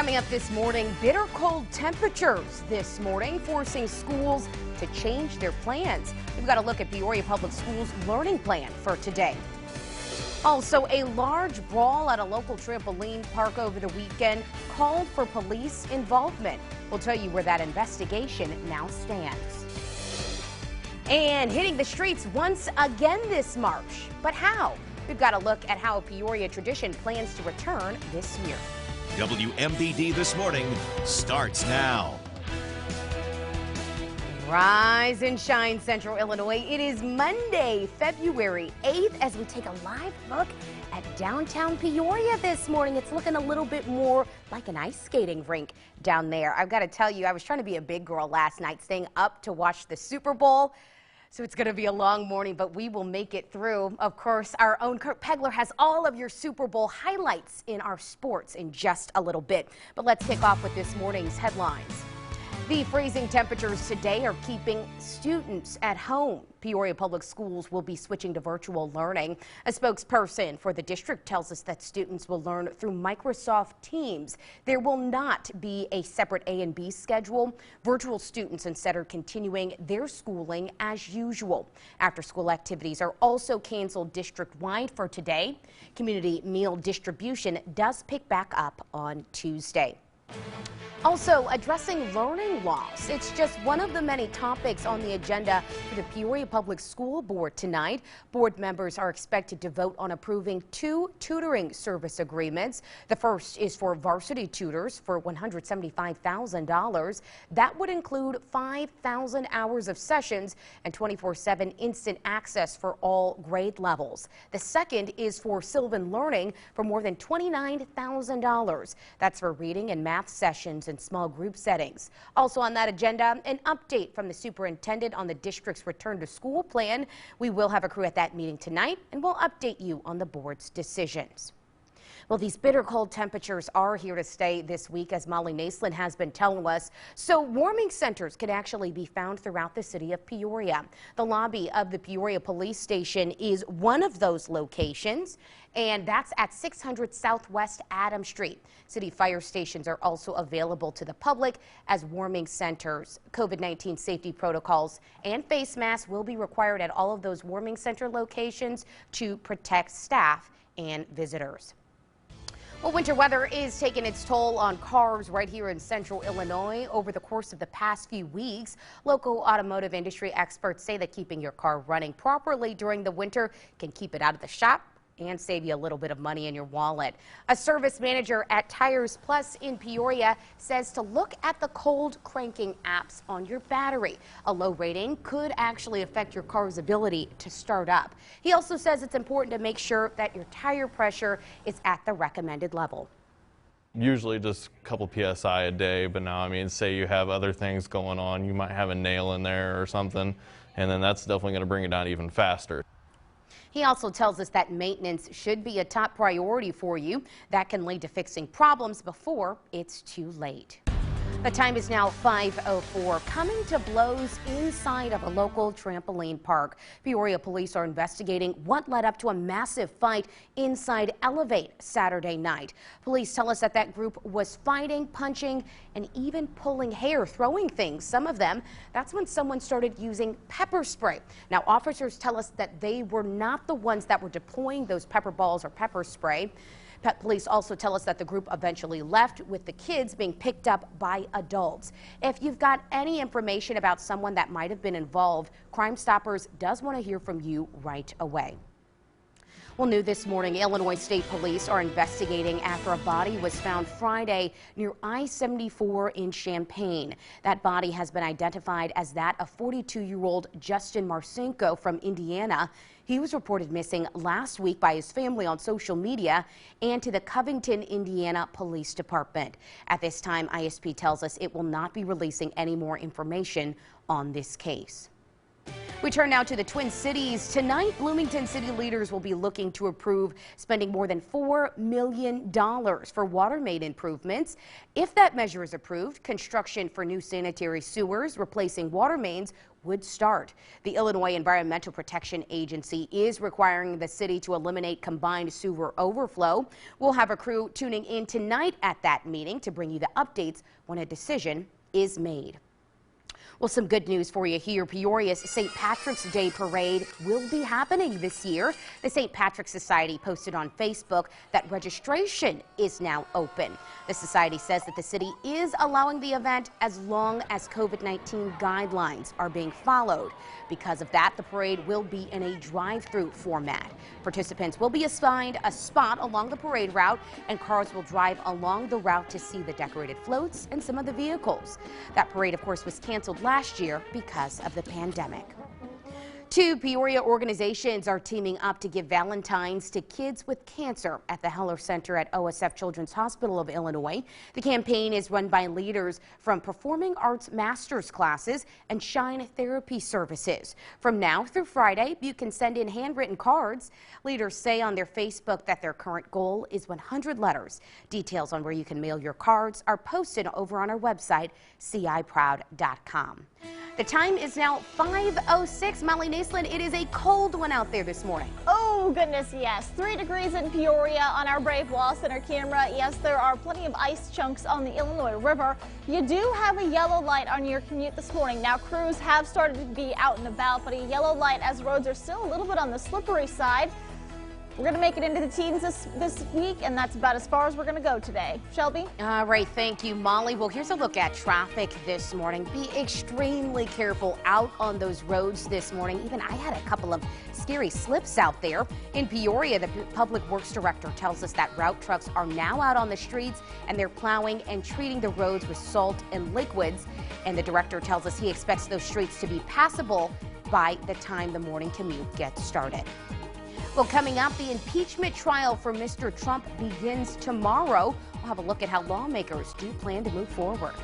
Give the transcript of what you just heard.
Coming up this morning, bitter cold temperatures this morning, forcing schools to change their plans. We've got a look at Peoria Public Schools' learning plan for today. Also, a large brawl at a local trampoline park over the weekend called for police involvement. We'll tell you where that investigation now stands. And hitting the streets once again this March. But how? We've got a look at how a Peoria tradition plans to return this year. WMBD This Morning starts now. Rise and shine, Central Illinois. It is Monday, February 8th, as we take a live look at downtown Peoria this morning. It's looking a little bit more like an ice skating rink down there. I've got to tell you, I was trying to be a big girl last night, staying up to watch the Super Bowl. So it's going to be a long morning, but we will make it through. Of course, our own Kurt Pegler has all of your Super Bowl highlights in our sports in just a little bit. But let's kick off with this morning's headlines. The freezing temperatures today are keeping students at home. Peoria Public Schools will be switching to virtual learning. A spokesperson for the district tells us that students will learn through Microsoft Teams. There will not be a separate A and B schedule. Virtual students instead are continuing their schooling as usual. After-school activities are also canceled district-wide for today. Community meal distribution does pick back up on Tuesday. Also, addressing learning loss. It's just one of the many topics on the agenda for the Peoria Public School Board tonight. Board members are expected to vote on approving 2 tutoring service agreements. The first is for varsity tutors for $175,000. That would include 5,000 hours of sessions and 24/7 instant access for all grade levels. The second is for Sylvan Learning for more than $29,000. That's for reading and math sessions in small group settings. Also on that agenda, an update from the superintendent on the district's return to school plan. We will have a crew at that meeting tonight, and we'll update you on the board's decisions. Well, these bitter cold temperatures are here to stay this week, as Molly Naslin has been telling us. So warming centers can actually be found throughout the city of Peoria. The lobby of the Peoria Police Station is one of those locations, and that's at 600 Southwest Adams Street. City fire stations are also available to the public as warming centers. COVID-19 safety protocols and face masks will be required at all of those warming center locations to protect staff and visitors. Well, winter weather is taking its toll on cars right here in Central Illinois over the course of the past few weeks. Local automotive industry experts say that keeping your car running properly during the winter can keep it out of the shop and save you a little bit of money in your wallet. A service manager at Tires Plus in Peoria says to look at the cold cranking apps on your battery. A low rating could actually affect your car's ability to start up. He also says it's important to make sure that your tire pressure is at the recommended level. Usually just a couple PSI a day, but now, I mean, say you have other things going on, you might have a nail in there or something, and then that's definitely going to bring it down even faster. He also tells us that maintenance should be a top priority for you. That can lead to fixing problems before it's too late. The time is now 5:04. Coming to blows inside of a local trampoline park. Peoria police are investigating what led up to a massive fight inside Elevate Saturday night. Police tell us that that group was fighting, punching, and even pulling hair, throwing things. Some of them, that's when someone started using pepper spray. Now, officers tell us that they were not the ones that were deploying those pepper balls or pepper spray. Police also tell us that the group eventually left, with the kids being picked up by adults. If you've got any information about someone that might have been involved, Crime Stoppers does want to hear from you right away. Well, new this morning, Illinois State Police are investigating after a body was found Friday near I-74 in Champaign. That body has been identified as that of 42-year-old Justin Marcinko from Indiana. He was reported missing last week by his family on social media and to the Covington, Indiana Police Department. At this time, ISP tells us it will not be releasing any more information on this case. We turn now to the Twin Cities. Tonight, Bloomington city leaders will be looking to approve spending more than $4 million for water main improvements. If that measure is approved, construction for new sanitary sewers replacing water mains would start. The Illinois Environmental Protection Agency is requiring the city to eliminate combined sewer overflow. We'll have a crew tuning in tonight at that meeting to bring you the updates when a decision is made. Well, some good news for you here. Peoria's St. Patrick's Day Parade will be happening this year. The St. Patrick's Society posted on Facebook that registration is now open. The society says that the city is allowing the event as long as COVID-19 guidelines are being followed. Because of that, the parade will be in a drive-through format. Participants will be assigned a spot along the parade route, and cars will drive along the route to see the decorated floats and some of the vehicles. That parade, of course, was canceled last year because of the pandemic. Two Peoria organizations are teaming up to give Valentines to kids with cancer at the Heller Center at OSF Children's Hospital of Illinois. The campaign is run by leaders from Performing Arts Master's classes and Shine Therapy Services. From now through Friday, you can send in handwritten cards. Leaders say on their Facebook that their current goal is 100 letters. Details on where you can mail your cards are posted over on our website, ciproud.com. The time is now 5:06. Molly Naisland, it is a cold one out there this morning. Oh, goodness, yes. 3 degrees in Peoria on our Brave Wall Center camera. Yes, there are plenty of ice chunks on the Illinois River. You do have a yellow light on your commute this morning. Now, crews have started to be out and about, but a yellow light as roads are still a little bit on the slippery side. We're going to make it into the teens this week, and that's about as far as we're going to go today. Shelby? All right, thank you, Molly. Well, here's a look at traffic this morning. Be extremely careful out on those roads this morning. Even I had a couple of scary slips out there. In Peoria, the Public Works Director tells us that route trucks are now out on the streets, and they're plowing and treating the roads with salt and liquids. And the director tells us he expects those streets to be passable by the time the morning commute gets started. Well, coming up, the impeachment trial for Mr. Trump begins tomorrow. We'll have a look at how lawmakers do plan to move forward.